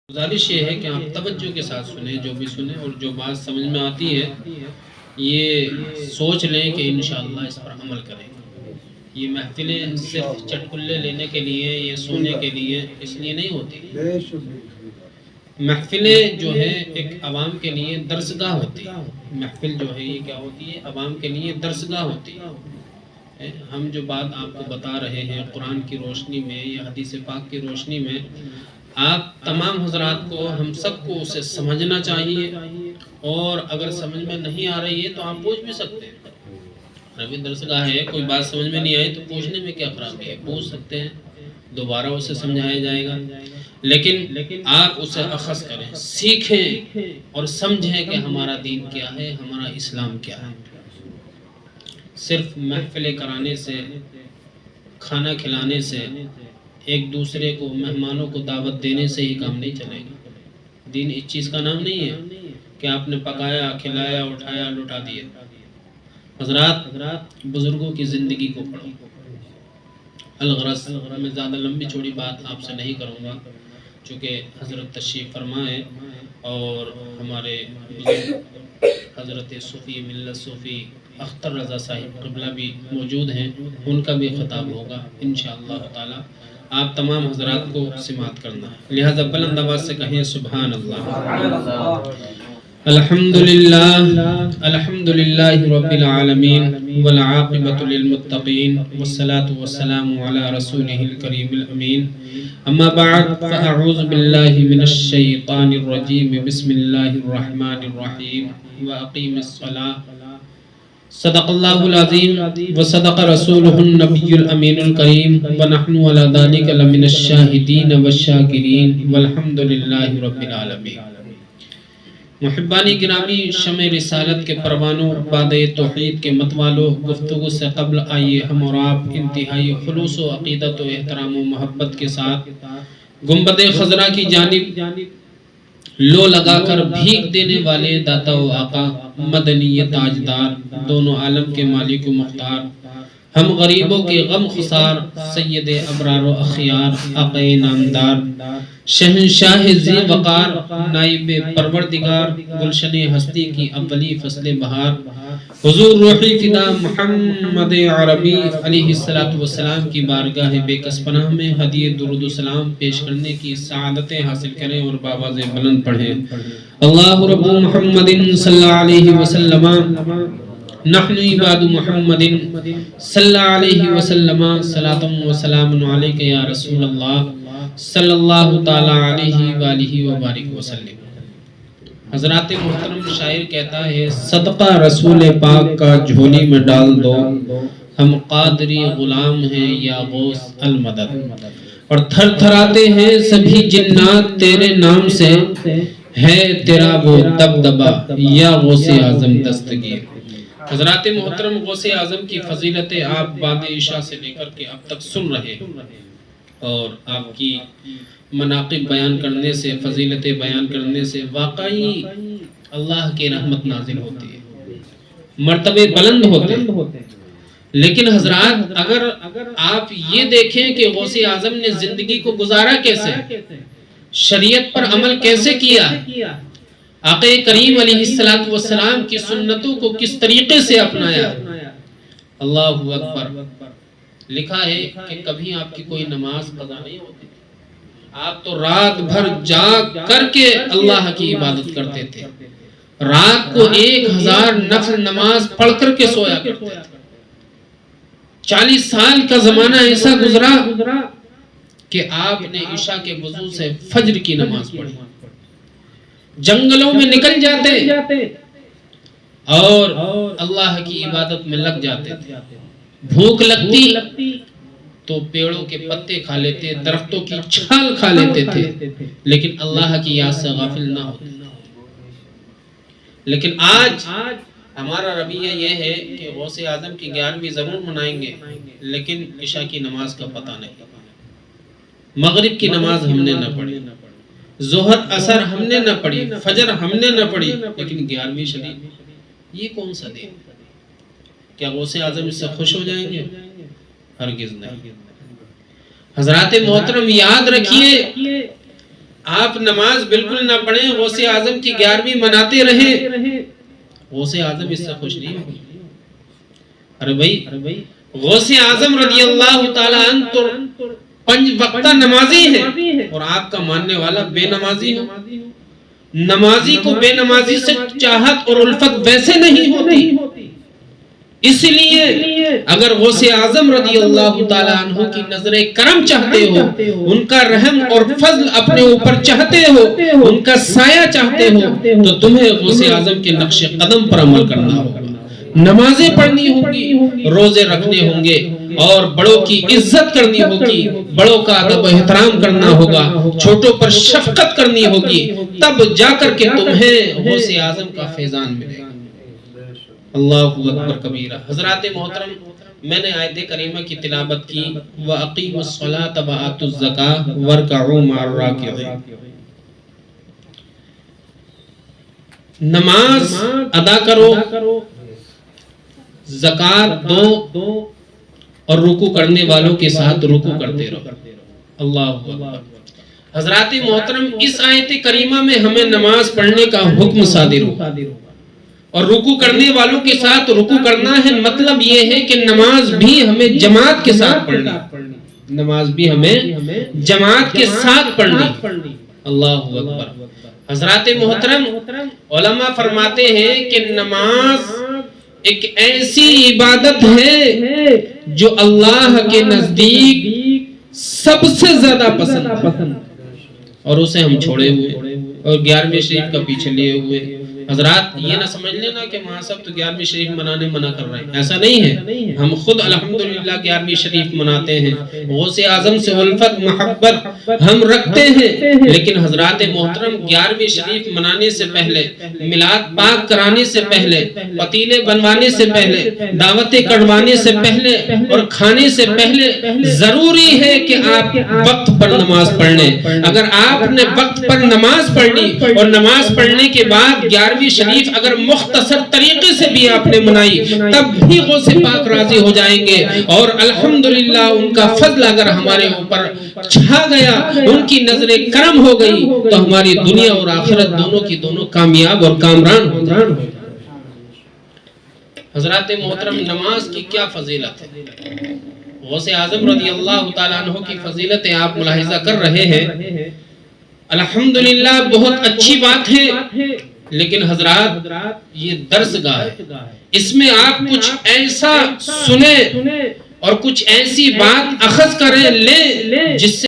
گزارش یہ ہے کہ آپ توجہ کے ساتھ سنیں، جو بھی سنیں، اور جو بات سمجھ میں آتی ہے یہ سوچ لیں کہ انشاءاللہ اس پر عمل کریں۔ یہ محفلیں صرف چٹکلے لینے کے لیے یا سونے کے لیے اس لیے نہیں ہوتی۔ محفلیں جو ہے ایک عوام کے لیے درسگاہ ہوتی ہے۔ محفل جو ہے یہ کیا ہوتی ہے؟ عوام کے لیے درسگاہ ہوتی ہے۔ ہم جو بات آپ کو بتا رہے ہیں قرآن کی روشنی میں یا حدیث پاک کی روشنی میں، آپ تمام حضرات کو، ہم سب کو اسے سمجھنا چاہیے، اور اگر سمجھ میں نہیں آ رہی ہے تو آپ پوچھ بھی سکتے ہیں۔ ربی درسگاہ ہے، کوئی بات سمجھ میں نہیں آئی تو پوچھنے میں کیا خرابی ہے، پوچھ سکتے ہیں، دوبارہ اسے سمجھایا جائے گا۔ لیکن آپ اسے اخذ کریں، سیکھیں اور سمجھیں کہ ہمارا دین کیا ہے، ہمارا اسلام کیا ہے۔ صرف محفلیں کرانے سے، کھانا کھلانے سے، ایک دوسرے کو، مہمانوں کو دعوت دینے سے ہی کام نہیں چلے گا۔ دین اس چیز کا نام نہیں ہے کہ آپ نے پکایا، کھلایا، اٹھایا، لٹا دیا۔ حضرات بزرگوں کی زندگی کو پڑھو۔ الغرض میں زیادہ لمبی چوڑی بات آپ سے نہیں کروں گا، چونکہ حضرت تشریف فرما ہے اور ہمارے بزرگ حضرت صوفی ملت صوفی اختر رضا صاحب قبلہ بھی موجود ہیں، ان کا بھی خطاب ہوگا انشاءاللہ تعالی۔ آپ تمام حضرات کو سماعت کرنا ہے، لہذا بلند آواز سے کہیں سبحان اللہ۔ الحمدللہ رب العالمین والعاقبۃ للمتقین والصلاة والسلام علی رسولہ الکریم الامین، اما بعد فاعوذ باللہ من الشیطان الرجیم، بسم اللہ الرحمن الرحیم، واقیم الصلاة۔ صدق اللہ العظیم وصدق رسولہ النبی الامین الکریم، ونحن علی ذلک لمن الشاہدین والشاکرین، والحمدللہ رب العالمین۔ محبانی گرامی، شمع رسالت کے پروانوں، بادِ توحید کے متوالوں، گفتگو سے قبل آئیے ہم اور آپ انتہائی خلوص و عقیدت و احترام و محبت کے ساتھ گنبد خضرا کی جانب لو لگا کر بھیک دینے والے داتا و آقا، مدنی تاجدار، دونوں عالم کے مالک و مختار، ہم غریبوں کے غم خسار، سید ابرار و اخیار، آقا نامدار، شہنشاہ ذی وقار، نائب پروردگار، گلشن ہستی کی اولی فصل بہار، حضور روحی فدا محمد عربی علیہ السلام کی بارگاہ بے کس پناہ میں ہدیہ درود و سلام پیش کرنے کی سعادتیں حاصل کریں اور بآواز بلند پڑھیں۔ اللہ رب محمد صلی اللہ علیہ وسلم، نحن عباد محمد صلی اللہ علیہ وسلم، صلاۃ و سلام علیک یا رسول اللہ صلی اللہ تعالی علیہ وآلہ وبارک وسلم۔ حضرات محترم، شاعر کہتا ہے صدقہ رسول پاک کا جھولی میں ڈال دو، ہم قادری غلام ہیں یا غوث المدد، اور تھر تھراتے ہیں سبھی جنات تیرے نام سے، ہے تیرا وہ دبدبا یا غوث اعظم دستگیر۔ حضرات محترم، غوث اعظم کی فضیلتیں آپ بعد عشاء سے لے کر کے اب تک سن رہے ہیں، اور آپ کی مناقب بیان کرنے سے، فضیلتیں بیان کرنے سے واقعی اللہ کی رحمت نازل ہوتی ہے، مرتبے بلند ہوتے ہیں۔ لیکن حضرات اگر آپ یہ دیکھیں کہ غوث اعظم نے زندگی کو گزارا کیسے، شریعت پر عمل کیسے کیا، آقا کریم علیہ السلام کی سنتوں کو کس طریقے سے اپنایا، اللہ اکبر۔ لکھا ہے کہ کبھی آپ کی کوئی نماز قضا نہیں ہوتی، آپ تو رات بھر جاگ کر کے اللہ کی عبادت کرتے تھے، رات کو 1000 نفل نماز پڑھ کر کے سویا کرتے تھے۔ 40 سال کا زمانہ ایسا گزرا کہ آپ نے عشاء کے وضو سے فجر کی نماز پڑھی، جنگلوں میں نکل جاتے اور اللہ کی عبادت میں لگ جاتے تھے۔ بھوک لگتی تو پیڑوں کے پتے کھا لیتے، درختوں کی چھال کھا لیتے تھے، لیکن اللہ کی یاد سے غافل نہ ہوتے۔ لیکن آج ہمارا رویہ یہ ہے کہ غوث اعظم کی 11ویں ضرور منائیں گے، لیکن عشاء کی نماز کا پتہ نہیں، مغرب کی نماز ہم نے نہ پڑھی، ظہر عصر ہم نے نہ پڑھی، فجر ہم نے نہ پڑھی، لیکن 11ویں شریف، یہ کون سا دین؟ کیا غوث اعظم اس سے خوش ہو جائیں گے؟ ہرگز نہیں۔ حضرات محترم، یاد رکھیے آپ نماز بالکل نہ پڑھیں، غوث اعظم کی 11ویں مناتے رہیں، غوث اعظم اس سے خوش نہیں ہوگی۔ ارے بھائی غوث اعظم رضی اللہ تعالیٰ عنہ تو 5 وقتہ نمازی ہیں اور آپ کا ماننے والا بے نمازی ہو۔ نمازی کو بے نمازی سے چاہت اور الفت ویسے نہیں ہوتی، اس لیے اگر غوث اعظم رضی اللہ تعالیٰ عنہ کی نظر کرم چاہتے ہو، ان کا رحم اور فضل اپنے اوپر چاہتے ہو، ان کا سایہ چاہتے ہو، تو تمہیں غوث اعظم کے نقش قدم پر عمل کرنا ہوگا، نمازیں پڑھنی ہوں گی، روزے رکھنے ہوں گے، اور بڑوں کی عزت کرنی ہوگی، بڑوں کا ادب و احترام کرنا ہوگا، چھوٹوں پر شفقت کرنی ہوگی، تب جا کر کے تمہیں غوث اعظم کا فیضان ملے گا۔ اللہ اکبر کبیرہ۔ حضرات محترم، میں نے آیت کریمہ کی تلاوت کی، وَأَقِیمُوا الصَّلَاةَ وَآتُوا الزَّکَاةَ وَارْکَعُوا مَعَ الرَّاکِعِینَ۔ نماز ادا کرو، زکوٰۃ دو اور رکوع کرنے والوں کے ساتھ رکوع کرتے رہو۔ اللہ اکبر۔ حضرات محترم، اس آیت کریمہ میں ہمیں نماز پڑھنے کا حکم صادر ہوا، اور رکوع کرنے والوں کے ساتھ رکوع کرنا ہے، مطلب یہ ہے کہ نماز بھی ہمیں جماعت کے ساتھ پڑھنی، نماز بھی ہمیں جماعت کے ساتھ پڑھنی۔ اللہ اکبر۔ حضرات محترم، علماء فرماتے ہیں کہ نماز ایک ایسی عبادت ہے جو اللہ کے نزدیک سب سے زیادہ پسند، اور اسے ہم چھوڑے ہوئے اور 11ویں شریف کا پیچھے لیے ہوئے۔ حضرات یہ نہ سمجھ لینا کہ وہاں سب تو 11ویں شریف منانے منع کر رہے ہیں، ایسا نہیں ہے۔ ہم خود الحمدللہ 11ویں شریف مناتے ہیں، غوث اعظم سے الفت محبت ہم رکھتے ہیں، لیکن حضرات محترم 11ویں شریف منانے سے پہلے، میلاد پاک کرانے سے پہلے، پتیلے بنوانے سے پہلے، دعوتیں کڑوانے سے پہلے اور کھانے سے پہلے ضروری ہے کہ آپ وقت پر نماز پڑھ لیں۔ اگر آپ نے وقت پر نماز پڑھ لی اور نماز پڑھنے کے بعد 11ویں شریف اگر مختصر طریقے سے بھی آپ نے منائی، تب بھی غوث پاک راضی ہو جائیں گے، اور الحمدللہ ان کا فضل اگر ہمارے اوپر چھا گیا، ان کی نظر کرم ہو گئی، تو ہماری دنیا اور آخرت دونوں کی دونوں کامیاب اور کامران ہو جائیں۔ حضرات محترم، نماز کی کیا فضیلت ہے؟ غوث اعظم رضی اللہ تعالیٰ عنہ کی فضیلتیں آپ ملاحظہ کر رہے ہیں، الحمدللہ بہت اچھی بات ہے، لیکن حضرات یہ درس گاہ ہے، اس میں آپ کچھ ایسا سنیں اور کچھ ایسی بات اخذ کریں لیں جس سے